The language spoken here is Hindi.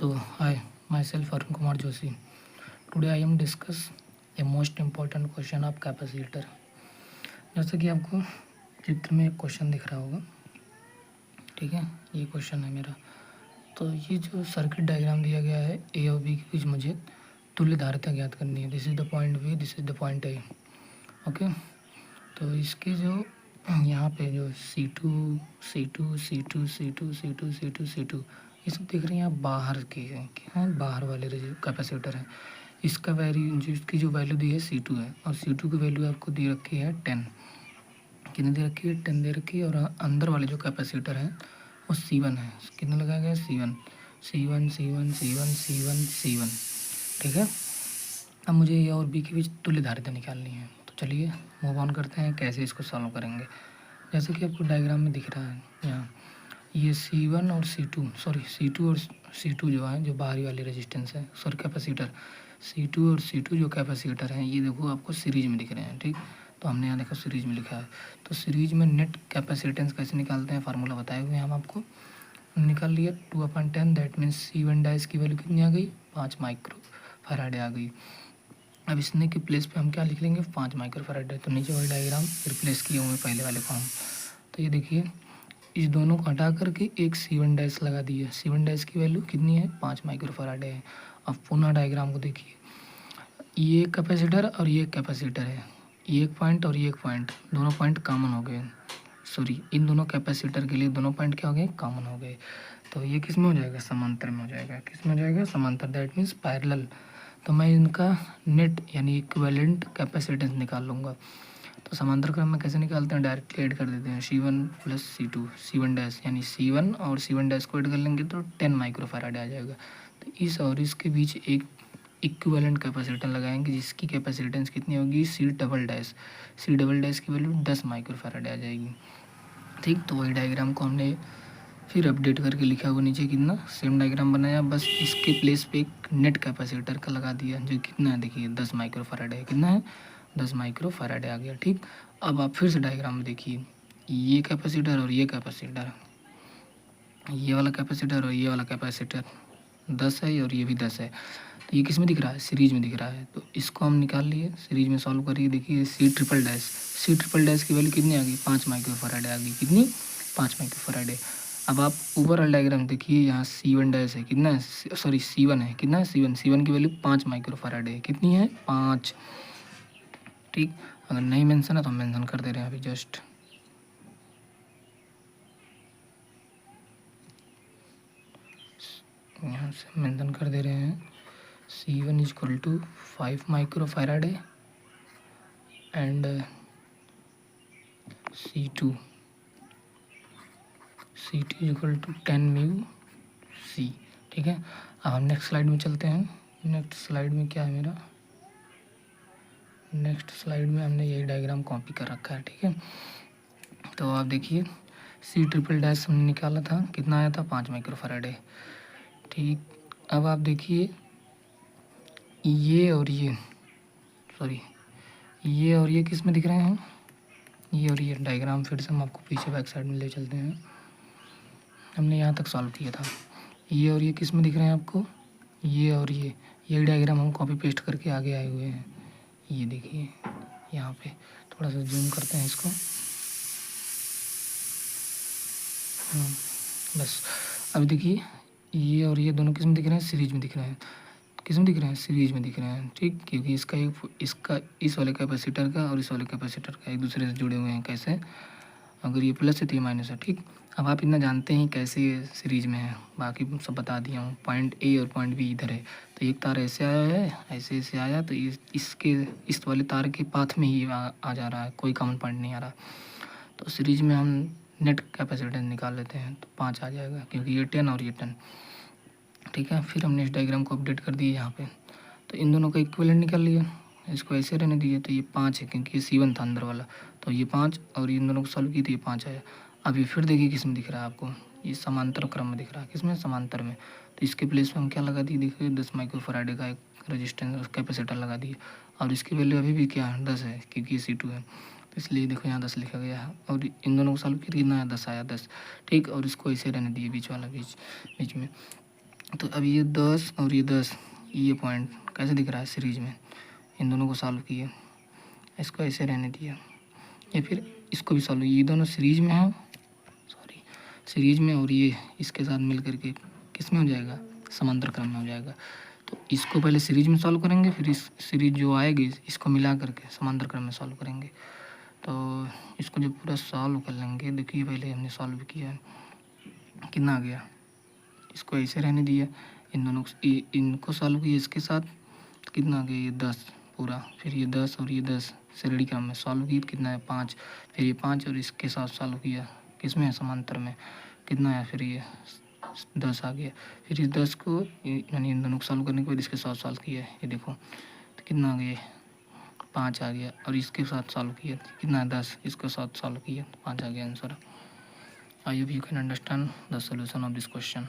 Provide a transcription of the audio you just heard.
So hi, myself Arun Kumar Joshi. Today I am discuss a most important question of capacitor. जैसे कि आपको चित्र में एक क्वेश्चन दिख रहा होगा, ठीक है, ये क्वेश्चन है मेरा। तो ये जो सर्किट डायग्राम दिया गया है ए और बी के बीच मुझे तुल्य धारिता ज्ञात करनी है। This is the point B, this is the point A. Okay, तो इसके जो यहाँ पे जो C2 C2 C2 C2 C2 C2 C2 ये सब देख रहे हैं आप, बाहर के हैं, क्या है, बाहर वाले कैपेसिटर हैं। इसका वैल्यू जो इसकी जो वैल्यू दी है C2 है, और C2 की वैल्यू आपको दे रखी है 10। कितनी दे रखी है? 10 दे रखी है। और अंदर वाले जो कैपेसिटर हैं वो C1 है। कितना लगाया गया? C1 C1 C1 C1 C1 C1। ठीक है, अब मुझे ए और बी के बीच तुल्य धारिता निकालनी है। तो चलिए मूव ऑन करते हैं, कैसे इसको सॉल्व करेंगे। जैसे कि आपको डायग्राम में दिख रहा है यहाँ, ये C1 और C2 C2 और C2 जो है, जो बाहरी वाले रेजिस्टेंस है, कैपेसिटर C2 और C2 जो कैपेसिटर हैं, ये देखो आपको सीरीज में दिख रहे हैं। ठीक, तो हमने यहाँ देखो सीरीज में लिखा है। तो सीरीज में नेट कैपेसिटेंस कैसे निकालते हैं, फार्मूला बताए हुए हैं हम आपको। निकाल लिया 2/10, दैट मीन्स C1 डैश की वैल्यू कितनी आ गई? 5 माइक्रो फैराड आ गई। अब इसने के प्लेस पे हम क्या लिख लेंगे? 5 माइक्रो फैराड। तो नीचे वाले डायग्राम रिप्लेस किए हुए पहले वाले को हम। तो ये देखिए, इस दोनों को हटा करके एक C1 डैश लगा दिए। C1 डैश की वैल्यू कितनी है? 5 माइक्रो फैराड है। अब पुनः डायग्राम को देखिए, ये एक कैपेसिटर और ये एक कैपेसिटर है, ये एक पॉइंट और ये एक पॉइंट, दोनों पॉइंट कॉमन हो गए। इन दोनों कैपेसिटर के लिए दोनों पॉइंट क्या हो गए? कॉमन हो गए। तो ये किस में हो जाएगा? समांतर में हो जाएगा। किस में हो जाएगा? समांतर, दैट मीन्स पैरेलल। तो मैं इनका नेट यानी इक्विवेलेंट कैपेसिटेंस निकाल लूँगा। तो समांतर क्रम में कैसे निकालते हैं? डायरेक्टली ऐड कर देते हैं C1 plus C2 C1 dash, यानी C1 और C1 डैश को ऐड कर लेंगे तो 10 माइक्रो फैराड आ जाएगा। तो इस और इसके बीच एक इक्विवेलेंट कैपेसिटर लगाएंगे जिसकी कैपेसिटेंस कितनी होगी? C डबल डैश की वैल्यू 10 माइक्रो फैराड आ जाएगी। ठीक, तो वही डायग्राम को हमने फिर अपडेट करके लिखा हुआ नीचे, कितना सेम डायग्राम बनाया, बस इसके प्लेस पे एक नेट कैपेसिटर का लगा दिया जो कितना है, देखिए 10 माइक्रो फैराड है। कितना है? 10 माइक्रो फैराड आ गया। ठीक, अब आप फिर से डायग्राम में देखिए, ये कैपेसिटर और ये कैपेसिटर, ये वाला कैपेसिटर और ये वाला कैपेसिटर 10 है और ये भी 10 है। तो ये किस में दिख रहा है? सीरीज में दिख रहा है। तो इसको हम निकाल लिए, सीरीज में सॉल्व करिए। देखिए C ट्रिपल डैश की वैल्यू कितनी आ गई? 5 माइक्रो फैराड आ गई। कितनी? 5 माइक्रो फैराड है। अब आप ऊपर वाला डायग्राम देखिए, यहाँ C1 डैश है, कितना है? C1 है, कितना है? C1 की वैल्यू 5 माइक्रो फैराड है। कितनी है? 5। ठीक, अगर नहीं मेंशन है तो हम मेंशन कर दे रहे हैं अभी जस्ट। यहाँ से मेंशन कर दे रहे हैं C1 is equal to 5 micro farad है and C2 is equal to 10 mu C। ठीक है, अब हम नेक्स्ट स्लाइड में चलते हैं। नेक्स्ट स्लाइड में क्या है मेरा? नेक्स्ट स्लाइड में हमने यही डायग्राम कॉपी कर रखा है। ठीक है, तो आप देखिए C ट्रिपल डैश हमने निकाला था, कितना आया था? 5 माइक्रो फैराड है। ठीक, अब आप देखिए ये और ये किस में दिख रहे हैं? ये और ये डायग्राम फिर से हम आपको पीछे बैक साइड में ले चलते हैं। हमने यहाँ तक सॉल्व किया था। ये और ये किस में दिख रहे हैं आपको? ये और ये डायग्राम हम कॉपी पेस्ट करके आगे आए हुए हैं। ये देखिए यहाँ पे, थोड़ा सा जूम करते हैं इसको। बस, अब देखिए ये और ये दोनों किस में दिख रहे हैं? सीरीज में दिख रहे हैं। किस में दिख रहे हैं? सीरीज में दिख रहे हैं। ठीक, क्योंकि इसका इस वाले कैपेसिटर का और इस वाले कैपेसिटर का एक दूसरे से जुड़े हुए हैं। कैसे? अगर ये प्लस है तो ये माइनस है। ठीक, अब आप इतना जानते हैं कैसे ये सीरीज में है, बाकी सब बता दिया हूँ। पॉइंट ए और पॉइंट बी इधर है, तो एक तार ऐसे आया है, ऐसे आया, तो इस वाले तार के पाथ में ही आ जा रहा है, कोई कॉमन पॉइंट नहीं आ रहा। तो सीरीज में हम नेट कैपेसिटेंस निकाल लेते हैं, तो 5 आ जाएगा, क्योंकि ये 10 और ये 10। ठीक है, फिर हमने इस डायग्राम को अपडेट कर दिया यहाँ पे। तो इन दोनों का इक्विवेलेंट निकाल लिया, इसको ऐसे रहने दिए। तो ये 5 है क्योंकि ये C1 था अंदर वाला, तो ये 5, और इन दोनों को सॉल्व की तो ये 5 आया। अभी फिर देखिए किस में दिख रहा है आपको? ये समांतर क्रम में दिख रहा है। किसमें? समांतर में। तो इसके प्लेस में हम क्या लगा दिए? देखिए 10 माइक्रो फैराड का एक रेजिस्टेंस कैपेसिटर लगा दिए, और इसकी वैल्यू अभी भी क्या है? 10 है, क्योंकि ये C2 है, तो इसलिए देखो यहाँ 10 लिखा गया है। और इन दोनों को सॉल्व किया, कितना आया? 10 आया, 10। ठीक, और इसको ऐसे रहने दिए बीच वाला, बीच में। तो अब ये 10 और ये 10, ये पॉइंट कैसे दिख रहा है सीरीज में, इन दोनों को सॉल्व किए, इसको ऐसे रहने दिया, या फिर इसको भी सॉल्व, ये दोनों सीरीज में है, सॉरी सीरीज में, और ये इसके साथ मिल करके किस में हो जाएगा, समांतर क्रम में हो जाएगा। तो इसको पहले सीरीज में सॉल्व करेंगे, फिर इस सीरीज जो आएगी इसको मिला करके समांतर क्रम में सॉल्व करेंगे। तो इसको जब पूरा सॉल्व कर लेंगे, देखिए पहले हमने सॉल्व किया है, कितना आ गया, इसको ऐसे रहने दिया, इन दोनों इनको सॉल्व किया इसके साथ, तो कितना आ गया, ये 10 पूरा, फिर ये 10 और ये 10 श्रेणी क्रम में सॉल्व किया, कितना है 5, फिर ये 5 और इसके साथ सॉल्व किया, किस में, समांतर में, कितना है, फिर ये 10 आ गया, फिर इस 10 को यानी इन दोनों को सॉल्व करने के बाद इसके साथ सॉल्व किया, ये देखो तो कितना आ गया, 5 आ गया, और इसके साथ सॉल्व किया कितना है 10, इसके साथ सॉल्व किया 5 आ गया answer. I hope you can understand the solution of this question.